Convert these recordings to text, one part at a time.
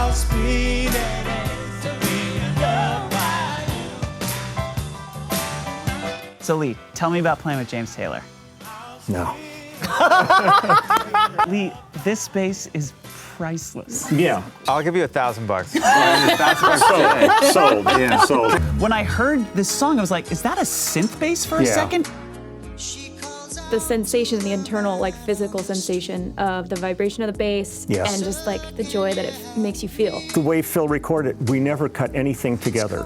how sweet it is to be loved by you. So Lee, tell me about playing with James Taylor. No. Lee, this bass is priceless. Yeah. I'll give you $1,000. Sold. Yeah, sold. When I heard this song, I was like, is that a synth bass for a Yeah. second? The sensation, the internal, like, physical sensation of the vibration of the bass, Yes. and just like the joy that it makes you feel. The way Phil recorded, we never cut anything together.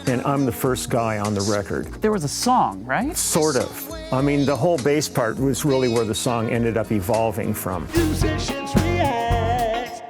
And I'm the first guy on the record. There was a song, right? Sort of. I mean, the whole bass part was really where the song ended up evolving from. Musicians react.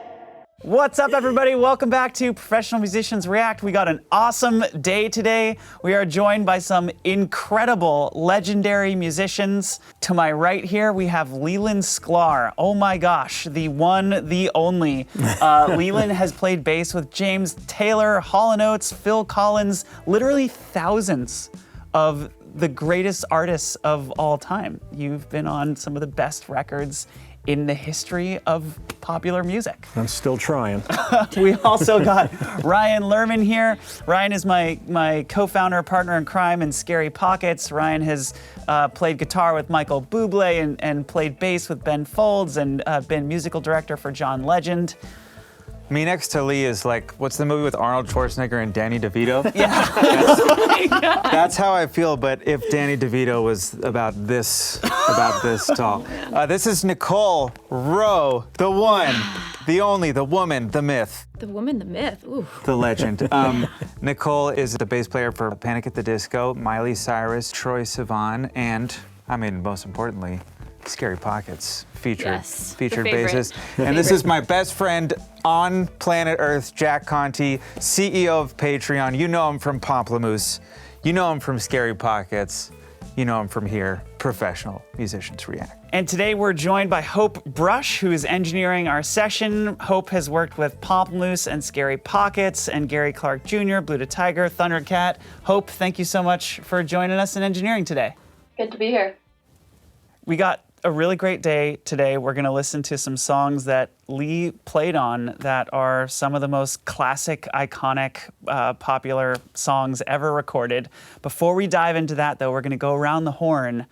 What's up, everybody? Welcome back to Professional Musicians React. We got an awesome day today. We are joined by some incredible, legendary musicians. To my right here, we have Leland Sklar. Oh my gosh, the one, the only. Leland has played bass with James Taylor, Hall & Oates, Phil Collins, literally thousands of the greatest artists of all time. You've been on some of the best records in the history of popular music. I'm still trying. We also got Ryan Lerman here. Ryan is my co-founder, partner in crime in Scary Pockets. Ryan has played guitar with Michael Bublé and played bass with Ben Folds and been musical director for John Legend. Me next to Lee is like, what's the movie with Arnold Schwarzenegger and Danny DeVito? Yeah. That's how I feel, but if Danny DeVito was about this tall. This is Nicole Rowe, the one, the only, the woman, the myth, The woman, the myth. Ooh. the legend. Nicole is the bass player for Panic at the Disco, Miley Cyrus, Troye Sivan, and, I mean, most importantly, Scary Pockets, featured Yes, the featured favorite. bassist. And this is my best friend on planet Earth, Jack Conti, CEO of Patreon. You know him from Pomplamoose. You know him from Scary Pockets. You know him from here, Professional Musicians React. And today we're joined by Hope Brush, who is engineering our session. Hope has worked with Pomplamoose and Scary Pockets and Gary Clark Jr., Blue to Tiger, Thundercat. Hope, thank you so much for joining us in engineering today. Good to be here. We got a really great day today. We're going to listen to some songs that Lee played on that are some of the most classic, iconic, popular songs ever recorded. Before we dive into that, though, we're going to go around the horn.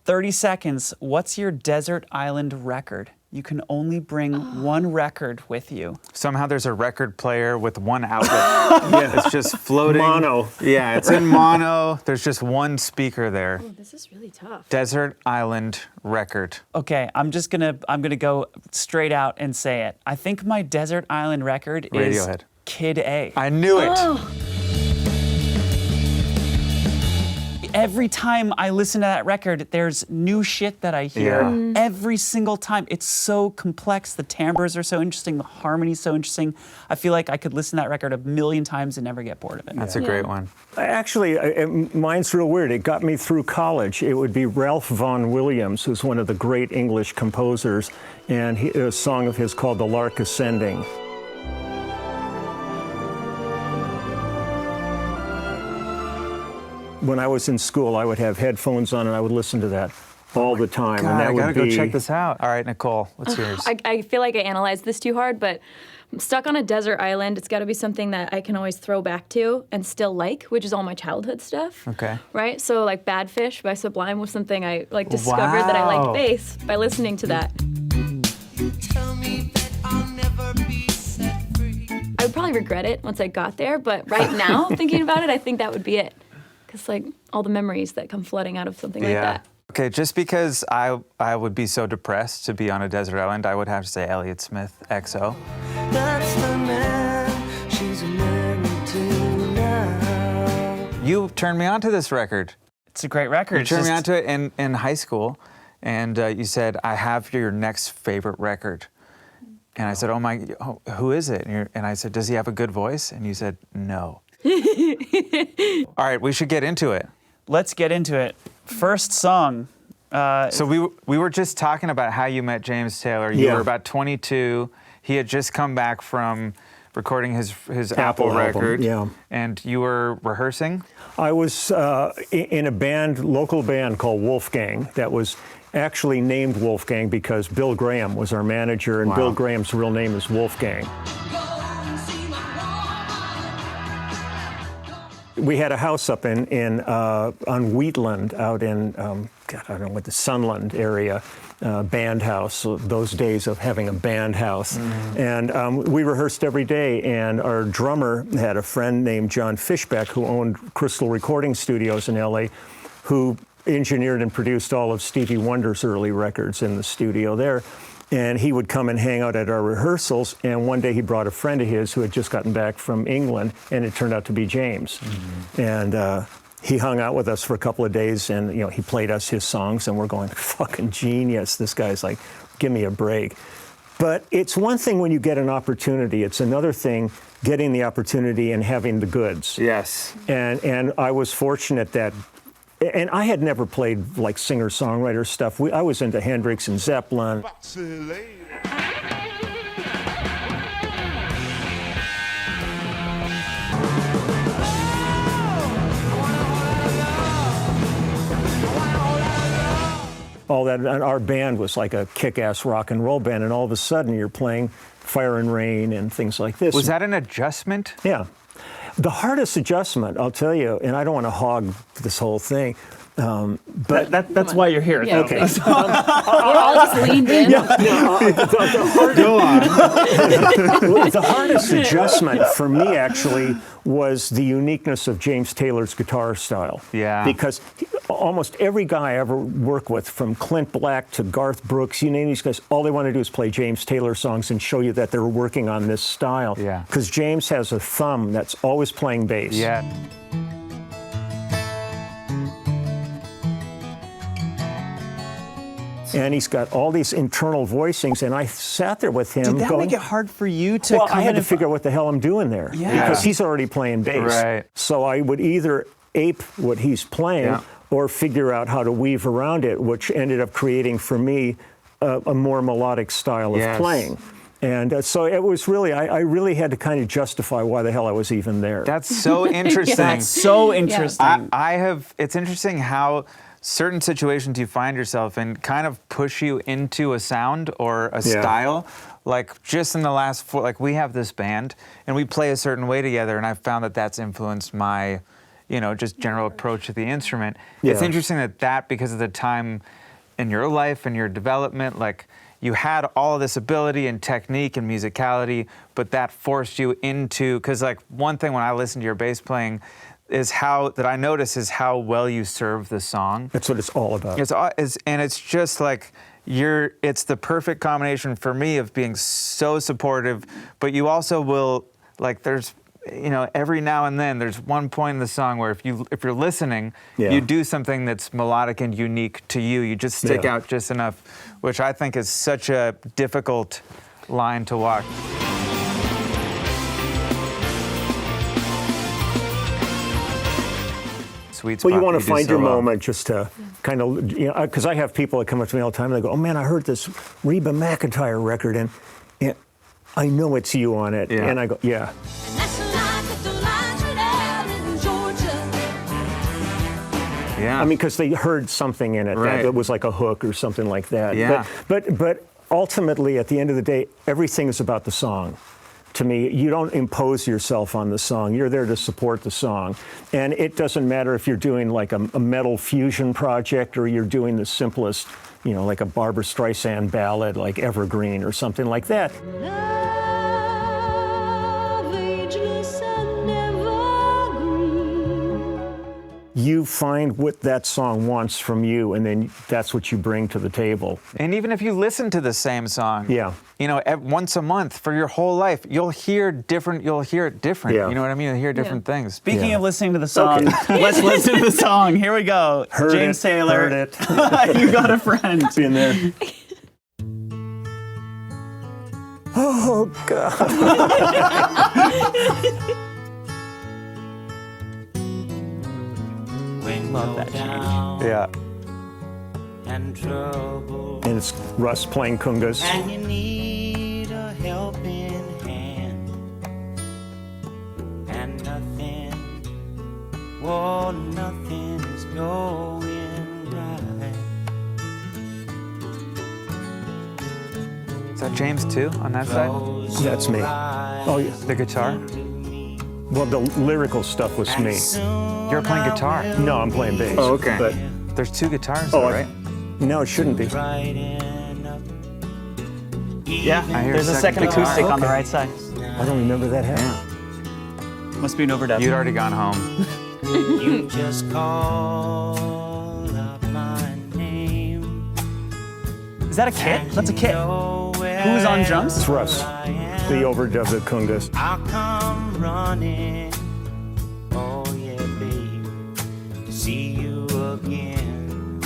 30 seconds. What's your desert island record? You can only bring one record with you. Somehow there's a record player with one outlet. Yeah, it's just floating. Mono. Yeah, it's in mono. There's just one speaker there. Oh, this is really tough. Desert Island record. Okay, I'm gonna go straight out and say it. I think my desert island record is Radiohead. Kid A. I knew it. Oh, Every time I listen to that record, there's new shit that I hear. Yeah. Every single time. It's so complex. The timbres are so interesting. The harmony's so interesting. I feel like I could listen to that record a million times and never get bored of it. That's a great one. Actually, mine's real weird. It got me through college. It would be Ralph Vaughan Williams, who's one of the great English composers, and a song of his called The Lark Ascending. When I was in school, I would have headphones on and I would listen to that all the time. God, and that I gotta would go be, check this out. All right, Nicole, what's yours? I feel like I analyzed this too hard, but I'm stuck on a desert island. It's got to be something that I can always throw back to and still like, which is all my childhood stuff. Okay. Right? So like Bad Fish by Sublime was something I like discovered that I Wow. liked bass by listening to that. Tell me that I'll never be set free. I would probably regret it once I got there, but right now, thinking about it, I think that would be it. Because like all the memories that come flooding out of something like that. Okay, just because I would be so depressed to be on a desert island, I would have to say Eliot Smith, XO. That's the man she's married to now. You turned me on to this record. It's a great record. You It's turned me just- on to it in high school, and you said, I have your next favorite record. And I said, who is it? And I said, does he have a good voice? And you said, no. All right, we should get into it. Let's get into it. First song. So we were just talking about how you met James Taylor. You Yeah. were about 22. He had just come back from recording his Apple album, record. yeah. And you were rehearsing? I was in a band, local band called Wolfgang that was actually named Wolfgang because Bill Graham was our manager, and Wow. Bill Graham's real name is Wolfgang. We had a house up on Wheatland out in, God, I don't know what, the Sunland area, band house, so those days of having a band house. And we rehearsed every day, and our drummer had a friend named John Fishbeck who owned Crystal Recording Studios in LA, who engineered and produced all of Stevie Wonder's early records in the studio there. And he would come and hang out at our rehearsals, and one day he brought a friend of his who had just gotten back from England, and it turned out to be James. And he hung out with us for a couple of days, and he played us his songs, and we're going, fucking genius. This guy's like, give me a break. But it's one thing when you get an opportunity. It's another thing getting the opportunity and having the goods. Yes. And I was fortunate that, and I had never played like singer-songwriter stuff. I was into Hendrix and Zeppelin. All that, and our band was like a kick-ass rock and roll band, and all of a sudden you're playing Fire and Rain and things like this. Was that an adjustment? Yeah. The hardest adjustment, I'll tell you, and I don't want to hog this whole thing, but that's why you're here. Yeah, okay. We're all just leaned in. The hardest adjustment for me actually was the uniqueness of James Taylor's guitar style. Yeah. Because almost every guy I ever worked with, from Clint Black to Garth Brooks, you name these guys, all they want to do is play James Taylor songs and show you that they're working on this style. Yeah. Because James has a thumb that's always playing bass. Yeah. And he's got all these internal voicings, and I sat there with him Did that going, make it hard for you to well, come I had in to and figure out what the hell I'm doing there. Yeah. Because he's already playing bass. Right. So I would either ape what he's playing Yeah. or figure out how to weave around it, which ended up creating for me a more melodic style of Yes. playing. And so it was really, I really had to kind of justify why the hell I was even there. That's so interesting. That's so interesting. It's interesting how certain situations you find yourself in kind of push you into a sound or a style. Like just in the last we have this band and we play a certain way together, and I've found that that's influenced my, just general approach to the instrument. It's Yeah. interesting that because of the time in your life and your development, you had all of this ability and technique and musicality, but that forced you into, because one thing when I listen to your bass playing is how well you serve the song. That's what it's all about. It's just it's the perfect combination for me of being so supportive, but you also will, there's, every now and then there's one point in the song where if you're listening, you do something that's melodic and unique to you. You just stick out just enough, which I think is such a difficult line to walk. Sweet spot. Well, you want to do find so your well. moment just to kind of, because I have people that come up to me all the time and they go, oh man, I heard this Reba McEntire record and I know it's you on it. Yeah. And I go, yeah. Yeah. I mean, because they heard something in it Right. that was like a hook or something like that. Yeah. But ultimately, at the end of the day, everything is about the song. To me, you don't impose yourself on the song. You're there to support the song. And it doesn't matter if you're doing like a metal fusion project or you're doing the simplest, like a Barbra Streisand ballad like Evergreen or something like that. You find what that song wants from you, and then that's what you bring to the table. And even if you listen to the same song, Yeah. Once a month for your whole life, you'll hear it different. Yeah. You know what I mean? You'll hear different things. Speaking of listening to the song, let's listen to the song. Here we go. Heard James it, Taylor. heard it. You got a friend. In there. Oh, God. Love that change. Yeah. And trouble, And it's Russ playing congas. and you need a helping hand, and nothing's going right. Is that James too on that side? That's me. Oh, yeah. The guitar? Well, the lyrical stuff was me. You're playing guitar. No, I'm playing bass. Oh, okay. But There's two guitars, though, right? no, it shouldn't be. Yeah, I hear there's a second guitar. acoustic on the Okay. right side. I don't remember that happening. Must be an overdub. You'd already gone home. You just call out my name. Is that a kit? That's a kit. Who's on drums? It's Russ, the overdub of Kungas. I'll come running. Oh yeah, babe, to see you again.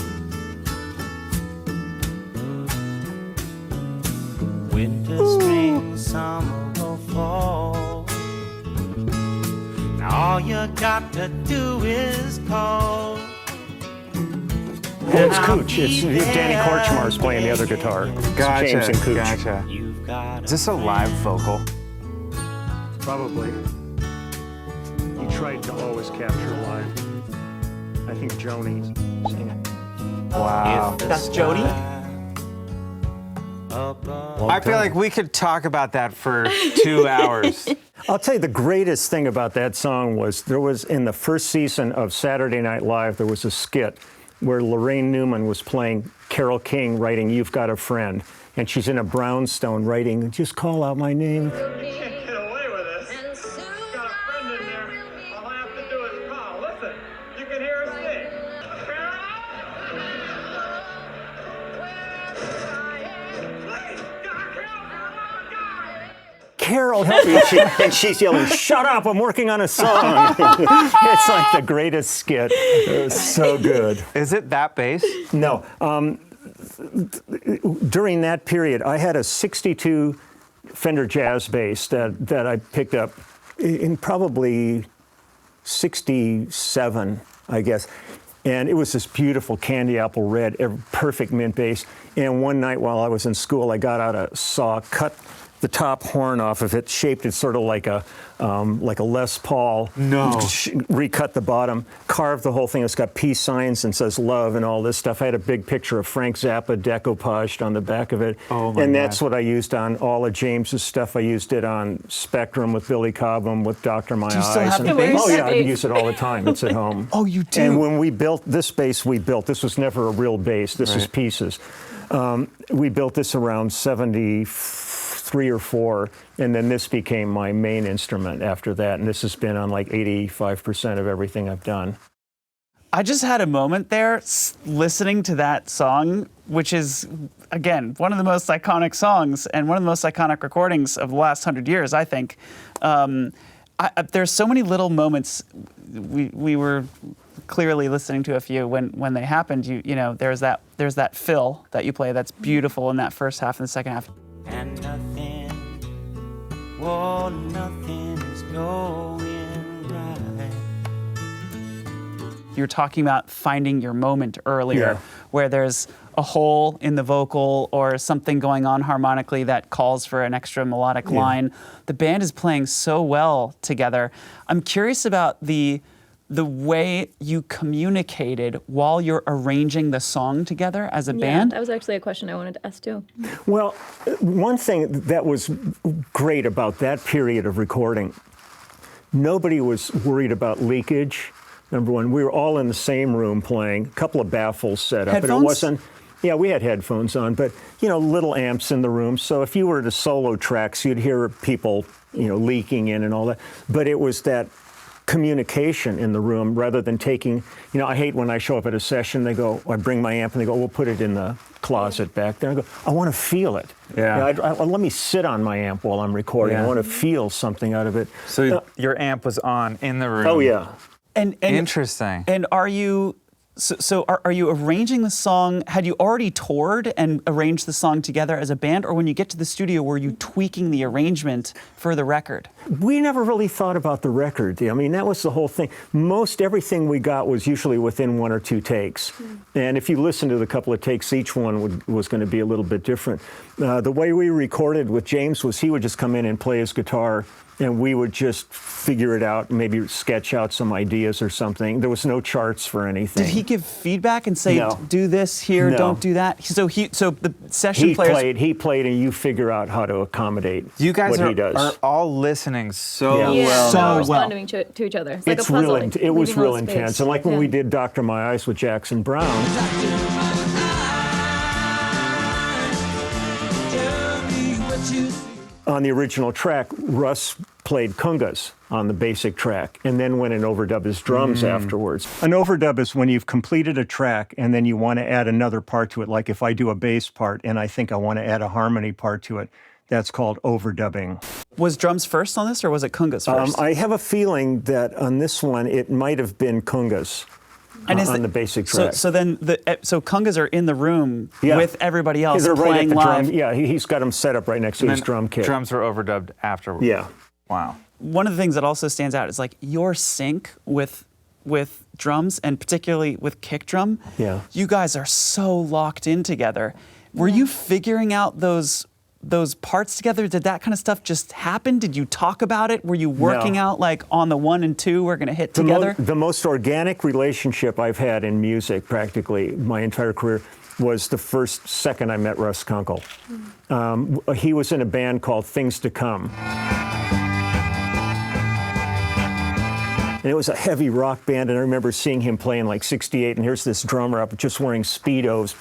Winter, spring, summer, or fall. Now all you got to do is call. Well, it's Cooch. It's Danny Korchmar's playing the other guitar. It's James and Cooch. Gotcha. You've got Is this a live vocal? Probably. He tried to always capture live. I think Joni's singing. Wow. That's Jody? I feel like we could talk about that for 2 hours. I'll tell you the greatest thing about that song was there was in the first season of Saturday Night Live, there was a skit where Lorraine Newman was playing Carole King writing You've Got a Friend. And she's in a brownstone writing, just call out my name. Get away with this. Got a friend in there. All I have to do is call. Listen, you can hear her sing. Carol, help me. And she's yelling, shut up, I'm working on a song. It's like the greatest skit. It was so good. Is it that bass? No. During that period, I had a 62 Fender Jazz bass that I picked up in probably 67, I guess. And it was this beautiful candy apple red, perfect mint bass. And one night while I was in school, I got out a saw, cut the top horn off of it, shaped it sort of like a Les Paul. No. Recut the bottom, carved the whole thing. It's got peace signs and says love and all this stuff. I had a big picture of Frank Zappa decoupaged on the back of it. Oh my and that's God. what I used on all of James's stuff. I used it on Spectrum with Billy Cobham, with Dr. My Do you Eyes. still have and- the bass? Oh yeah, I Bass. use it all the time. It's at home. Oh, you do? And when we built this bass, this was never a real bass. This was Right. pieces. We built this around 73 or 4, and then this became my main instrument after that. And this has been on like 85% of everything I've done. I just had a moment there listening to that song, which is, again, one of the most iconic songs and one of the most iconic recordings of the last 100 years, I think. There's so many little moments. We were clearly listening to a few when they happened. You know, there's that fill that you play that's beautiful in that first half and the second half. and nothing, oh, nothing is going right. You were talking about finding your moment earlier, Yeah. where there's a hole in the vocal or something going on harmonically that calls for an extra melodic line. The band is playing so well together. I'm curious about the way you communicated while you're arranging the song together as a Yeah, band. that was actually a question I wanted to ask too. Well, one thing that was great about that period of recording, nobody was worried about leakage. Number one, we were all in the same room playing, a couple of baffles set up. Headphones? And it wasn't, yeah, we had headphones on, but, little amps in the room. So if you were to solo tracks, you'd hear people, leaking in and all that. But it was that communication in the room rather than taking, I hate when I show up at a session, I bring my amp and they go, we'll put it in the closet back there. I go, I want to feel it. Yeah. Let me sit on my amp while I'm recording. Yeah. I want to feel something out of it. So your amp was on in the room. Oh, yeah. And Interesting. And are you are you arranging the song? Had you already toured and arranged the song together as a band, or when you get to the studio, were you tweaking the arrangement for the record? We never really thought about the record. I mean, that was the whole thing. Most everything we got was usually within 1 or 2 takes. And if you listen to the couple of takes, each one was going to be a little bit different. The way we recorded with James was he would just come in and play his guitar, and we would just figure it out, maybe sketch out some ideas or something. There was no charts for anything. Did he he give feedback and say, No. do this here, No. don't do that? So the session He players. played, and you figure out how to accommodate You guys what are, he does. are all listening so Yeah. Yeah, well. So we're well. responding to each other. It's like It's a puzzle. real. It was leaving a real little space. intense. And like when Yeah. we did Dr. My Eyes with Jackson Brown, on the original track, Russ played congas on the basic track and then went and overdubbed his drums afterwards. An overdub is when you've completed a track and then you want to add another part to it. Like if I do a bass part and I think I want to add a harmony part to it, that's called overdubbing. Was drums first on this, or was it congas first? I have a feeling that on this one, it might have been congas is on the basic track. So then so congas are in the room Yeah. with everybody else They're right at playing the live. drum. Yeah, he's got them set up right next to his And drum kit. Drums were overdubbed afterwards. Yeah. Wow. One of the things that also stands out is like your sync with drums, and particularly with kick drum. Yeah. You guys are so locked in together. Were you figuring out those parts together? Did that kind of stuff just happen? Did you talk about it? Were you working out like on the 1 and 2 we're going to hit together? The most organic relationship I've had in music practically my entire career was the first second I met Russ Kunkel. He was in a band called Things to Come. And it was a heavy rock band, and I remember seeing him playing like 68, and here's this drummer up just wearing Speedos,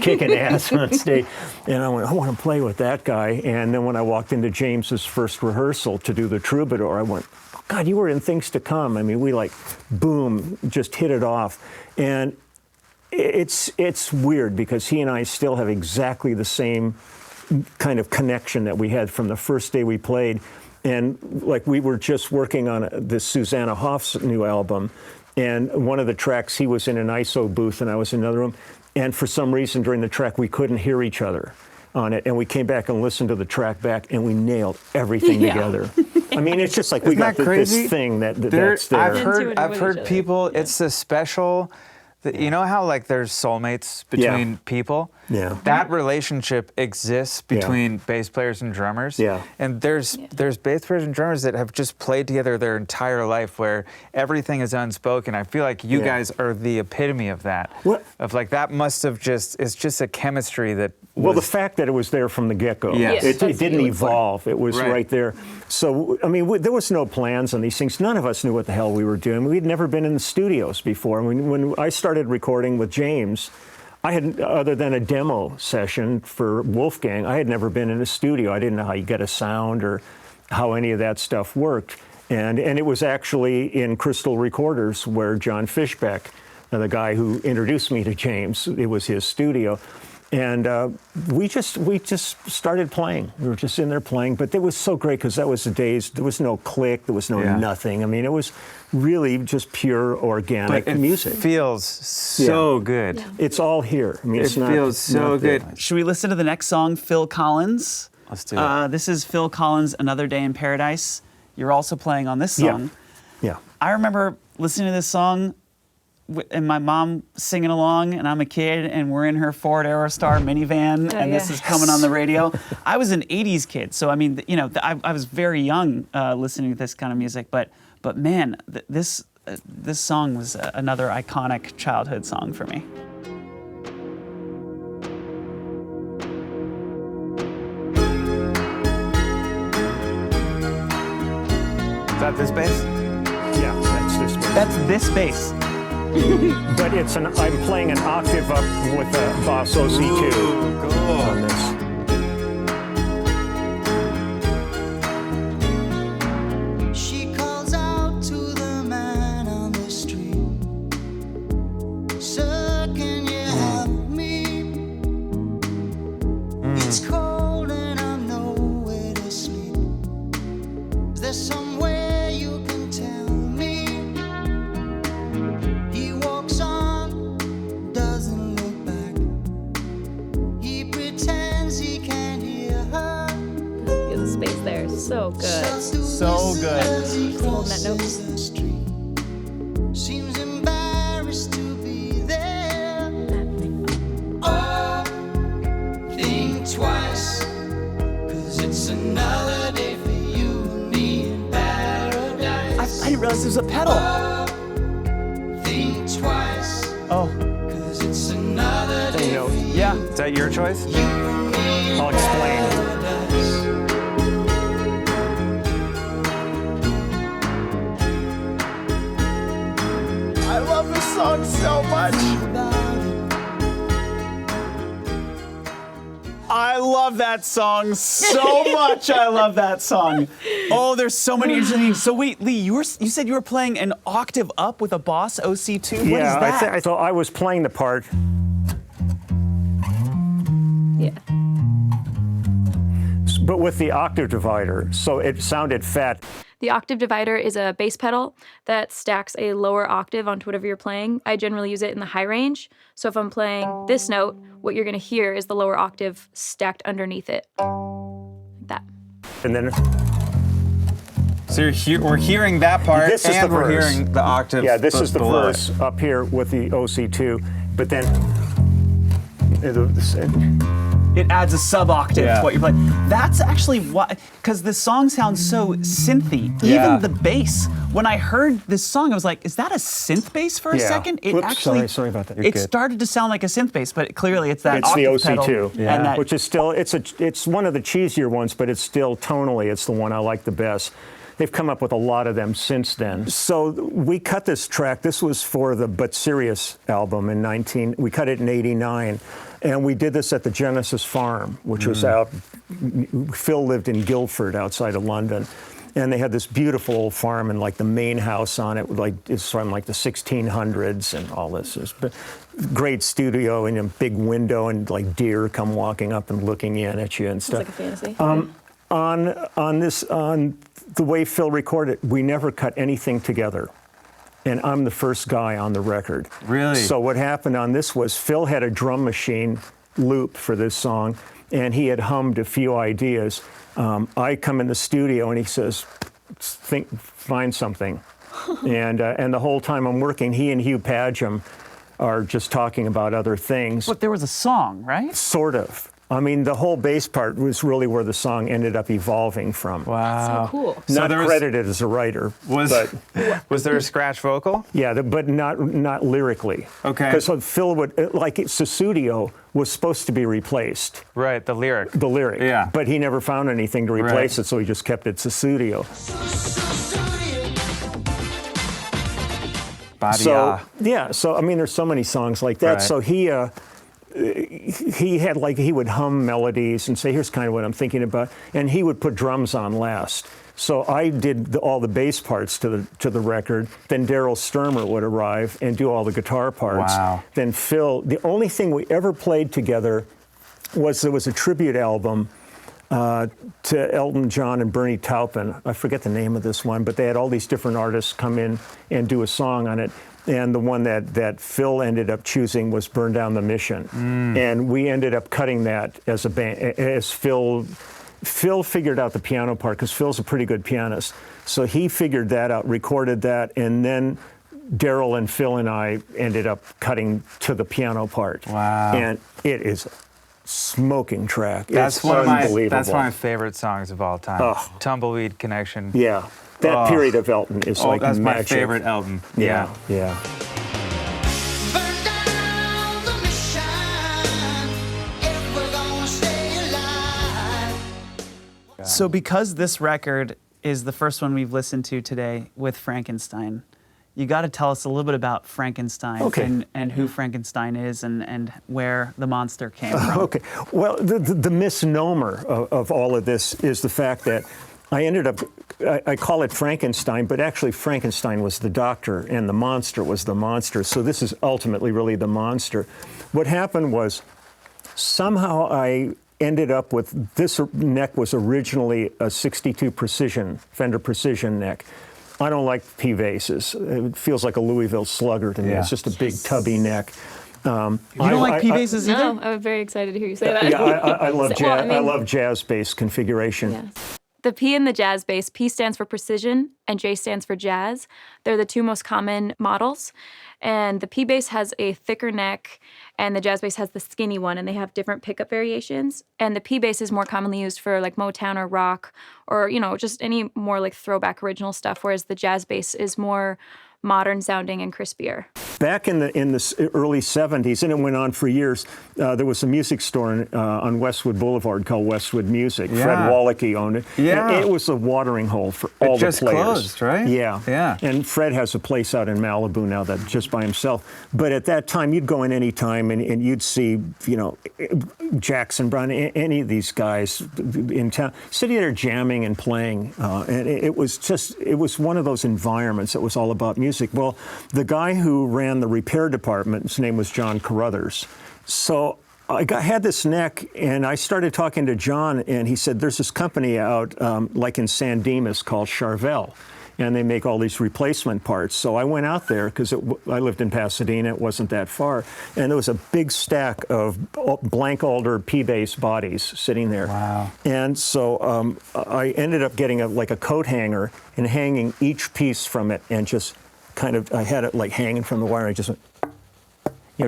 kicking ass on stage. And I went, I want to play with that guy. And then when I walked into James's first rehearsal to do the Troubadour, I went, oh, God, you were in Things to Come. I mean, we like, boom, just hit it off. And it's weird because he and I still have exactly the same kind of connection that we had from the first day we played. And like we were just working on this Susanna Hoff's new album, and one of the tracks he was in an ISO booth and I was in another room, and for some reason during the track we couldn't hear each other on it, and we came back and listened to the track back, and we nailed everything together. I mean, it's just like we Isn't got that crazy? this thing that's there. I've Intuitive heard with each heard other. people. Yeah. It's a special. You know how like there's soulmates between people. Yeah. That relationship exists between bass players and drummers. Yeah. And there's bass players and drummers that have just played together their entire life where everything is unspoken. I feel like you guys are the epitome of that. What? Of like that must have it's just a chemistry that. Well, the was- fact that it was there from the get-go. Yes. It That's didn't really evolve. It was Right. right there. So, I mean, there was no plans on these things. None of us knew what the hell we were doing. We'd never been in the studios before. When I started recording with James, I had, other than a demo session for Wolfgang, I had never been in a studio. I didn't know how you get a sound or how any of that stuff worked. And it was actually in Crystal Recorders where John Fishbeck, the guy who introduced me to James, it was his studio. And we just started playing. We were just in there playing. But it was so great because that was the days, there was no click, there was no nothing. I mean, it was really just pure organic But it music. feels so good. It's all here. I mean, It it's not, feels so not there. good. Should we listen to the next song, Phil Collins? Let's do it. This is Phil Collins, Another Day in Paradise. You're also playing on this Yeah. song. Yeah. I remember listening to this song and my mom singing along, and I'm a kid, and we're in her Ford Aerostar minivan, and this yeah. is coming on the radio. I was an 80s kid, so I mean, you know, I was very young listening to this kind of music, but man, this song was another iconic childhood song for me. Is that this bass? Yeah, that's this one. That's this bass. But I'm playing an octave up with a Boss OC2 on this. She calls out to the man on the street. Sir, can you help me? It's cold and I'm nowhere to sleep. Is there somewhere you can tell me? He walks on, doesn't look back. He pretends he can't hear her. Yeah, the space there is so good. So good. Just holding that note. Seems embarrassed to be there. Oh, think twice, 'cause it's another day for you and me in paradise. I didn't realize it was a pedal. Think twice. Oh, Is that your choice? I'll explain. I love this song so much. I love that song so much. I love that song. Oh, there's so many interesting things. So wait, Lee, you said you were playing an octave up with a Boss OC2. What is that? I thought I was playing the part. Yeah. But with the octave divider, so it sounded fat. The octave divider is a bass pedal that stacks a lower octave onto whatever you're playing. I generally use it in the high range. So if I'm playing this note, what you're going to hear is the lower octave stacked underneath it. Like that. And then So we're hearing that part, This is and the we're verse. hearing the octave. yeah, this is the below it. verse up here with the OC2, but then It adds a sub octave Yeah. to what you're playing. That's actually why, because the song sounds so synthy. Yeah. Even the bass. When I heard this song, I was like, is that a synth bass for a Yeah. second? It Whoops, actually, sorry about that. You're It good. started to sound like a synth bass, but clearly it's that it's the octave pedal OC2, and that, which is still it's one of the cheesier ones, but it's still tonally it's the one I like the best. They've come up with a lot of them since then. So we cut this track. This was for the But Serious album we cut it in '89. And we did this at the Genesis Farm, which was out. Phil lived in Guildford outside of London. And they had this beautiful old farm and like the main house on it, like it's from like the 1600s and all this. It was great studio and a big window and like deer come walking up and looking in at you and It's stuff. like a fantasy. On the way Phil recorded, we never cut anything together. And I'm the first guy on the record. Really? So what happened on this was Phil had a drum machine loop for this song, and he had hummed a few ideas. I come in the studio and he says, find something. and the whole time I'm working, he and Hugh Padgham are just talking about other things. but there was a song, right? Sort of. I mean, the whole bass part was really where the song ended up evolving from. Wow. So cool. So Not there was- credited as a writer, Was but was there a scratch vocal? yeah, but not lyrically. Okay. Because Phil would Susudio was supposed to be replaced, Right, the lyric. the lyric. Yeah. But he never found anything to replace Right. it, so he just kept it Susudio. Body. So yeah, so I mean, there's so many songs like that. Right. So he had he would hum melodies and say, here's kind of what I'm thinking about, and he would put drums on last. So I did all the bass parts to the record. Then Daryl Sturmer would arrive and do all the guitar parts. Wow. Then Phil. The only thing we ever played together was there was a tribute album to Elton John and Bernie Taupin. I forget the name of this one, but they had all these different artists come in and do a song on it. And the one that Phil ended up choosing was Burn Down the Mission. And we ended up cutting that as a band, as Phil figured out the piano part, because Phil's a pretty good pianist. So he figured that out, recorded that, and then Daryl and Phil and I ended up cutting to the piano part. Wow. And it is a smoking track. That's it's one of unbelievable. my favorite songs of all time. Oh. Tumbleweed Connection. Yeah. That Oh. period of Elton is Oh, like that's magic. my favorite Elton. Yeah. Yeah. Burn down the mission if we're gonna stay alive. So because this record is the first one we've listened to today with Frankenstein, you got to tell us a little bit about Frankenstein Okay. and who Frankenstein is and where the monster came from. Okay. Well, the misnomer of all of this is the fact that I ended up, I call it Frankenstein, but actually Frankenstein was the doctor and the monster was the monster. So this is ultimately really the monster. What happened was somehow I ended up with, this neck was originally a 62 Precision, Fender Precision neck. I don't like P basses. It feels like a Louisville Slugger to me. Yeah. It's just a big tubby neck. You don't like P basses either? No, I'm very excited to hear you say that. Yeah, I love Well, jazz. I mean- I love jazz bass configuration. Yes. The P in the jazz bass, P stands for precision and J stands for jazz. They're the two most common models. And the P bass has a thicker neck and the jazz bass has the skinny one, and they have different pickup variations. And the P bass is more commonly used for like Motown or rock or, you know, just any more like throwback original stuff, whereas the jazz bass is more modern sounding and crispier. back in the early 70s, and it went on for years, there was a music store on Westwood Boulevard called Westwood Music. Yeah. Fred Wallachy owned it. Yeah. And it was a watering hole for all the just players. closed, right? Yeah. Yeah. And Fred has a place out in Malibu now that's just by himself. But at that time, you'd go in any time and you'd see, Jackson Browne, any of these guys in town, sitting there jamming and playing. And it was one of those environments that was all about music. Well, the guy who ran the repair department, his name was John Carruthers. So I had this neck, and I started talking to John, and he said, there's this company out like in San Dimas called Charvel, and they make all these replacement parts. So I went out there because I lived in Pasadena. It wasn't that far. And there was a big stack of blank alder P-bass bodies sitting there. Wow. And so I ended up getting a coat hanger and hanging each piece from it, and just I had it like hanging from the wire. I just went,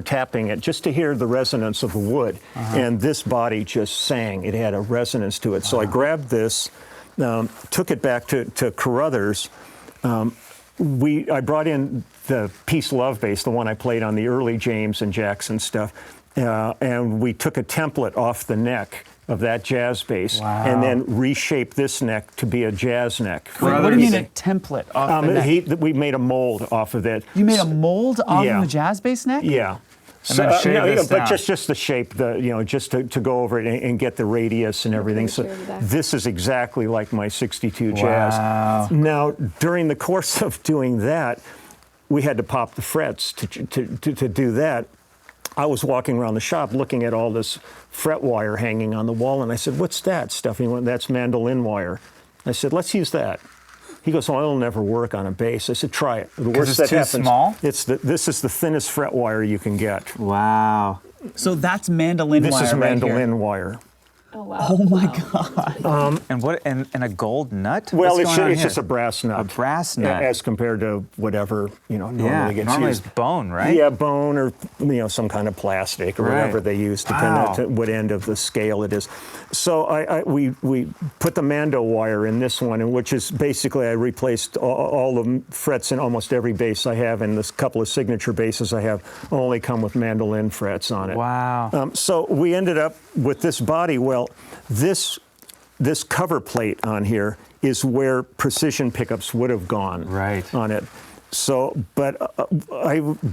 tapping it just to hear the resonance of the wood. And this body just sang. It had a resonance to it. So I grabbed this, took it back to Carruthers. I brought in the Peace Love bass, the one I played on the early James and Jackson stuff, and we took a template off the neck of that jazz bass, and then reshaped this neck to be a jazz neck. Wait, what do you mean a template off the neck? We made a mold off of it. You made a mold off of the jazz bass neck? Yeah. And then shave this but down. just the shape, just to go over it and get the radius and everything. So this is exactly like my 62 jazz. Wow. Now, during the course of doing that, we had to pop the frets to do that. I was walking around the shop looking at all this fret wire hanging on the wall, and I said, "What's that stuff?" He went, "That's mandolin wire." I said, "Let's use that." He goes, "Oh, it'll never work on a bass." I said, "Try it." The worst it's that too happens, small? This is the thinnest fret wire you can get. Wow. So that's mandolin wire. This is right mandolin here. wire. Oh wow. Oh my God. And what? And a gold nut? Well, What's going on it's here? just a brass nut. A brass nut. As compared to whatever normally Yeah. gets Normally used. it's bone, right? Yeah, bone or some kind of plastic or Right. whatever they use, depending on what end of the scale it is. So we put the Mando wire in this one, and which is basically I replaced all the frets in almost every bass I have, and this couple of signature basses I have only come with mandolin frets on it. Wow. So we ended up with this body. Well, this cover plate on here is where precision pickups would have gone on it. So, but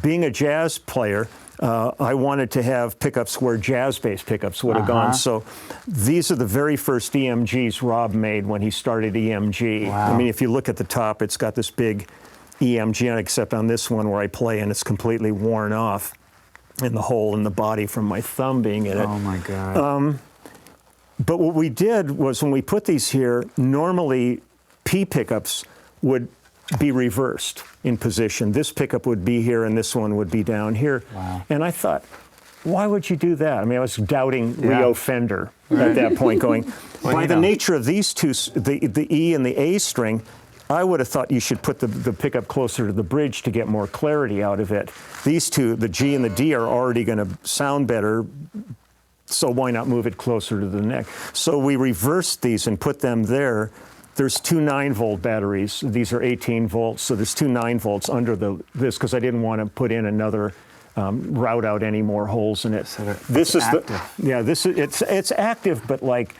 being a jazz player, I wanted to have pickups where jazz bass pickups would have gone. So these are the very first EMGs Rob made when he started EMG. Wow. I mean, if you look at the top, it's got this big EMG on it, except on this one where I play and it's completely worn off, and the hole in the body from my thumb being in it. Oh my God. But what we did was when we put these here, normally P pickups would be reversed in position. This pickup would be here and this one would be down here. Wow. And I thought, why would you do that? I mean, I was doubting Leo Fender at that point, going, by the nature of these two, the E and the A string, I would have thought you should put the pickup closer to the bridge to get more clarity out of it. These two, the G and the D, are already going to sound better, so why not move it closer to the neck? So we reversed these and put them there. There's two 9-volt batteries. These are 18 volts, so there's two 9 volts under this because I didn't want to put in another route out any more holes in it. So this it's is active. it's active, but like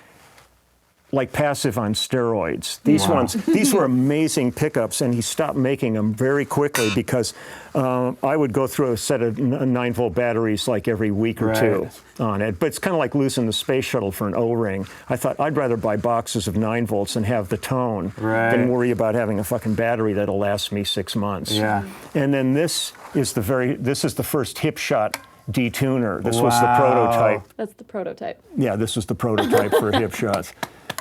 passive on steroids. These were amazing pickups, and he stopped making them very quickly because I would go through a set of 9-volt batteries like every week or two on it. But it's kind of like losing the space shuttle for an O-ring. I thought I'd rather buy boxes of 9 volts and have the tone than worry about having a fucking battery that'll last me 6 months. Yeah. And then this is the first hip shot detuner. This was the prototype. That's the prototype. Yeah, this is the prototype for hip shots.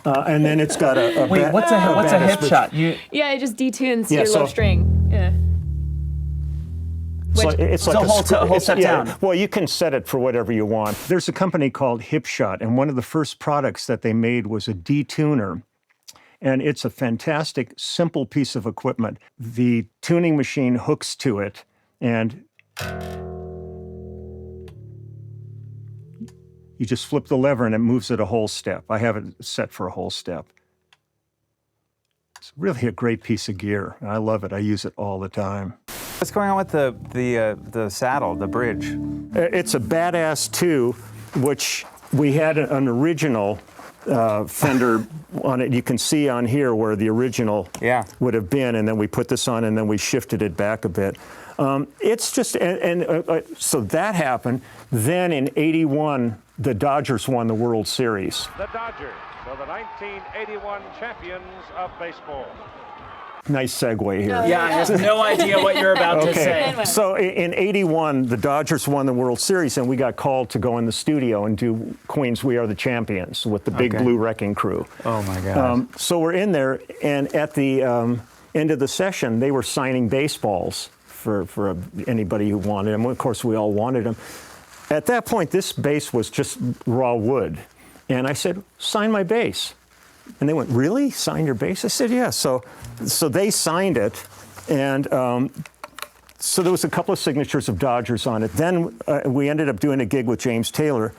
And then it's got a Wait, what's a hip shot? Yeah, it just detunes Yeah, your so- low string. Yeah. It's like whole step down. Well, you can set it for whatever you want. There's a company called Hipshot, and one of the first products that they made was a detuner. And it's a fantastic, simple piece of equipment. The tuning machine hooks to it, and you just flip the lever and it moves it a whole step. I have it set for a whole step. It's really a great piece of gear. I love it. I use it all the time. What's going on with the saddle, the bridge? It's a Badass 2, which we had an original Fender on it. You can see on here where the original would have been, and then we put this on, and then we shifted it back a bit. It's just, so that happened. Then in '81, the Dodgers won the World Series. The Dodgers are the 1981 champions of baseball. Nice segue here. Yeah, I have no idea what you're about to say. So in '81, the Dodgers won the World Series, and we got called to go in the studio and do Queen's "We Are the Champions" with the Big Blue Wrecking Crew. Oh my God. So we're in there, and at the end of the session, they were signing baseballs for anybody who wanted them. Of course, we all wanted them. At that point, this bass was just raw wood, and I said, "Sign my bass." And they went, "Really? Sign your bass?" I said, "Yeah." So they signed it, and so there was a couple of signatures of Dodgers on it. Then we ended up doing a gig with James Taylor,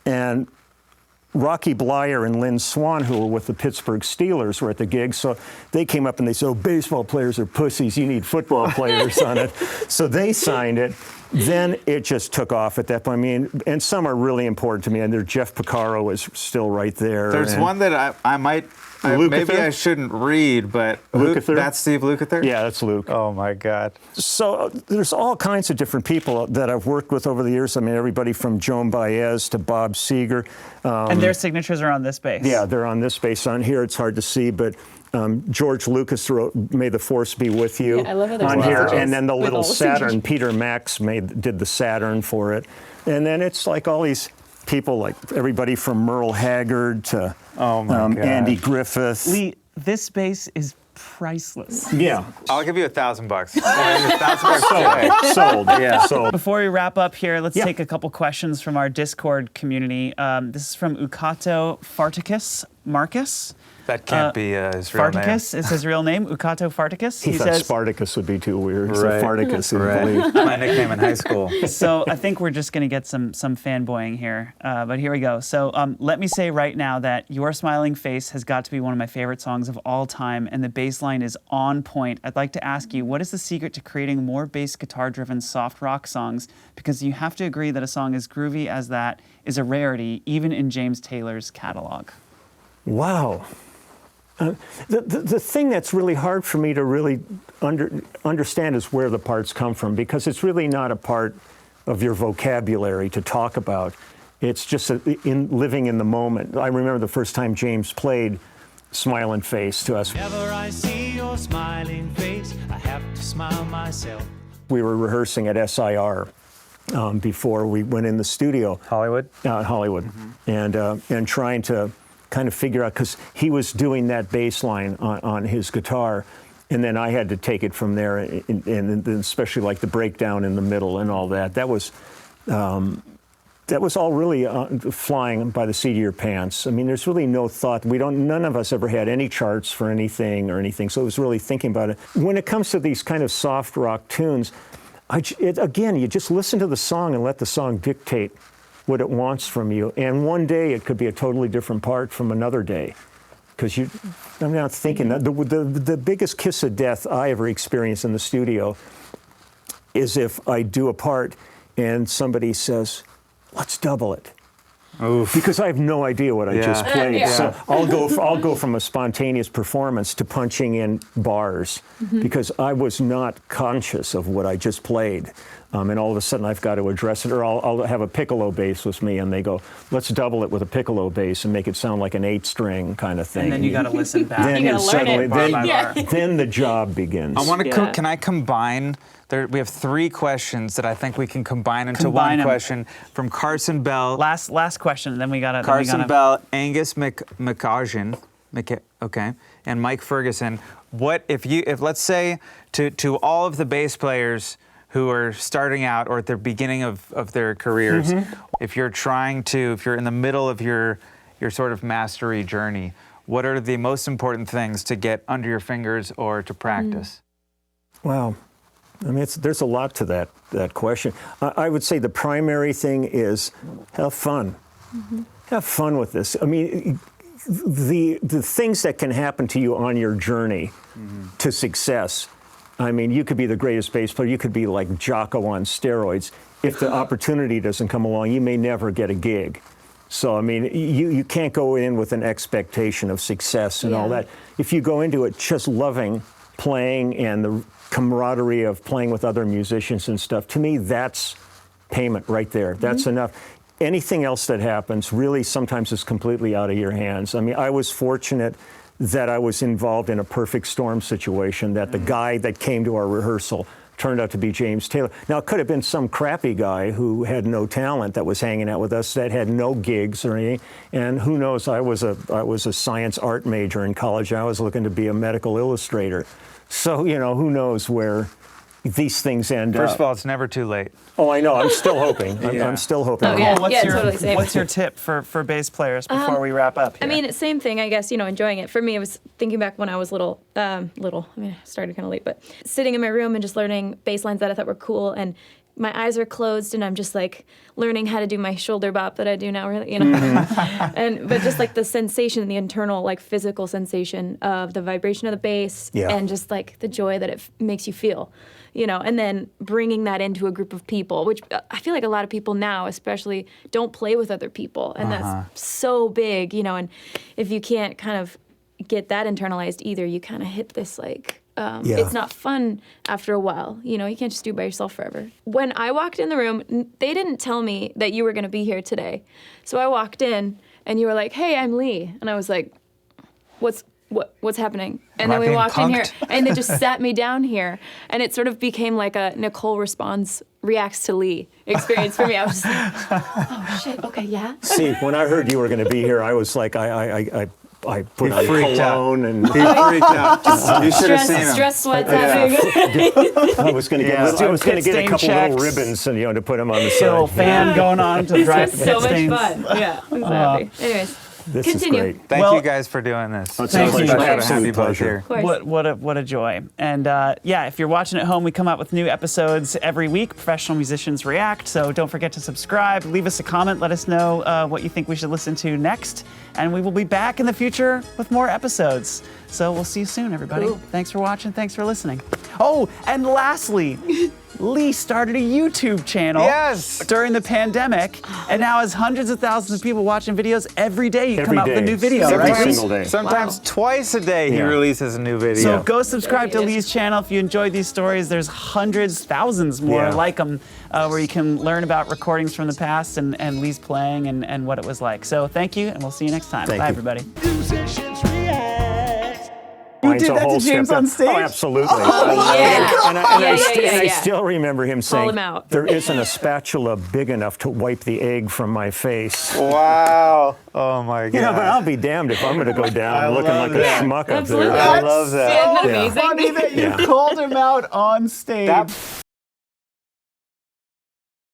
and Rocky Blyer and Lynn Swan, who were with the Pittsburgh Steelers, were at the gig. So they came up and they said, "Oh, baseball players are pussies. You need football players on it." So they signed it. Then it just took off at that point. I mean, and some are really important to me. And there, Jeff Porcaro is still right there. There's one that I might, maybe I shouldn't read, but that's Steve Lukather? Yeah, that's Luke. Oh my God. So there's all kinds of different people that I've worked with over the years. I mean, everybody from Joan Baez to Bob Seger. And their signatures are on this bass. Yeah, they're on this bass. On here, it's hard to see, but George Lucas wrote "May the Force Be With You" I love how there's on here, messages and then the with little all the Saturn. signatures. Peter Max did the Saturn for it, and then it's like all these people, like everybody from Merle Haggard to Andy Griffith. Lee, this bass is priceless. Yeah, I'll give you $1,000. $1,000 sold. Yeah, sold. Before we wrap up here, let's take a couple questions from our Discord community. This is from Ukato Farticus Marcus. That can't be his real name. Farticus is his real name, Ukato Farticus. He thought says, Spartacus would be too weird. Right. So Farticus, I believe. My nickname in high school. So I think we're just going to get some fanboying here, but here we go. So let me say right now that "Your Smiling Face" has got to be one of my favorite songs of all time, and the bass line is on point. I'd like to ask you, what is the secret to creating more bass guitar-driven soft rock songs? Because you have to agree that a song as groovy as that is a rarity, even in James Taylor's catalog. Wow. The thing that's really hard for me to really understand is where the parts come from, because it's really not a part of your vocabulary to talk about. It's just living in the moment. I remember the first time James played "Smiling Face" to us. Whenever I see your smiling face, I have to smile myself. We were rehearsing at SIR before we went in the studio. Hollywood? Hollywood. And trying to kind of figure out, because he was doing that bass line on his guitar, and then I had to take it from there, and especially like the breakdown in the middle and all that. That was all really flying by the seat of your pants. I mean, there's really no thought. None of us ever had any charts for anything, so it was really thinking about it. When it comes to these kind of soft rock tunes, again, you just listen to the song and let the song dictate what it wants from you. And one day it could be a totally different part from another day. Because I'm not thinking that. The biggest kiss of death I ever experienced in the studio is if I do a part and somebody says, "Let's double it." Oof. Because I have no idea what I just played. Yeah. So I'll go from a spontaneous performance to punching in bars because I was not conscious of what I just played. And all of a sudden I've got to address it, or I'll have a piccolo bass with me and they go, "Let's double it with a piccolo bass and make it sound like an 8-string kind of thing." And then you got to listen back. Then You gotta learn suddenly, it. then, Yeah. then the job begins. I want to. Yeah. Can I combine? We have 3 questions that I think we can combine into Combine one 'em. question from Carson Bell. Last question, and then we got to. Carson Bell, Angus McCaughton, okay, and Mike Ferguson. What if let's say to all of the bass players who are starting out or at the beginning of their careers, if you're in the middle of your sort of mastery journey, what are the most important things to get under your fingers or to practice? Wow. I mean, there's a lot to that question. I would say the primary thing is have fun. Have fun with this. I mean, the things that can happen to you on your journey to success I mean, you could be the greatest bass player. You could be like Jocko on steroids. If the opportunity doesn't come along, you may never get a gig. So, I mean, you can't go in with an expectation of success and all that. If you go into it just loving playing and the camaraderie of playing with other musicians and stuff, to me, that's payment right there. That's enough. Anything else that happens really sometimes is completely out of your hands. I mean, I was fortunate that I was involved in a perfect storm situation, that the guy that came to our rehearsal turned out to be James Taylor. Now, it could have been some crappy guy who had no talent that was hanging out with us, that had no gigs or anything. And who knows, I was a science art major in college. I was looking to be a medical illustrator. So, you know, who knows where these things end up. First of all, it's never too late. Oh, I know. I'm still hoping. I'm still hoping. Oh, yeah. Totally Same. what's your tip for bass players before we wrap up here? I mean, same thing, I guess, you know, enjoying it. For me, it was thinking back when I was little. I mean, I started kind of late, but sitting in my room and just learning bass lines that I thought were cool, and my eyes are closed and I'm just like learning how to do my shoulder bop that I do now, really, you know. But just like the sensation, the internal, like physical sensation of the vibration of the bass and just like the joy that it makes you feel, you know, and then bringing that into a group of people, which I feel like a lot of people now especially don't play with other people, and that's so big, you know, and if you can't kind of get that internalized either, you kind of hit this like, it's not fun after a while. You know, you can't just do it by yourself forever. When I walked in the room, they didn't tell me that you were going to be here today. So I walked in, and you were like, "Hey, I'm Lee," and I was like, "What's happening?" And then we walked in here, and they just sat me down here, and it sort of became like a Nicole reacts to Lee experience for me. I was just like, "Oh shit, okay, yeah." See, when I heard you were going to be here, I was like, I put on cologne and He freaked out. You should have seen him. Stress sweats happening. I was going to get a couple little ribbons and, you know, to put them on the Get a little side. fan going on to dry This was so much fun. Yeah, I was happy. Anyways, This continue. is great. Thank you guys for doing this. Thank you. Special to have Absolute you both pleasure. here. Of course. What a joy. And yeah, if you're watching at home, we come out with new episodes every week, Professional Musicians React. So don't forget to subscribe, leave us a comment, let us know what you think we should listen to next. And we will be back in the future with more episodes. So we'll see you soon, everybody. Cool. Thanks for watching. Thanks for listening. Oh, and lastly, Lee started a YouTube channel during the pandemic, and now has hundreds of thousands of people watching videos every day. You come out with a new video, Every right? single day. Sometimes twice a day he Yeah. releases a new video. So go subscribe to There he is. Lee's channel if you enjoyed these stories. There's hundreds, thousands more like them, where you can learn about recordings from the past and Lee's playing and what it was like. So thank you, and we'll see you next time. Thank Bye, you. everybody. Musicians react. You Mine's did a that whole to James step on up. stage? Oh, absolutely. Yeah. And Yeah. I still remember him saying, him out. "There isn't a spatula big enough to wipe the egg from my face." Wow. Oh my God. You know, but I'll be damned if I'm going to go down looking like a schmuck up Absolutely. there. I love that. Isn't that So amazing? funny that you Yeah. called him out on stage. That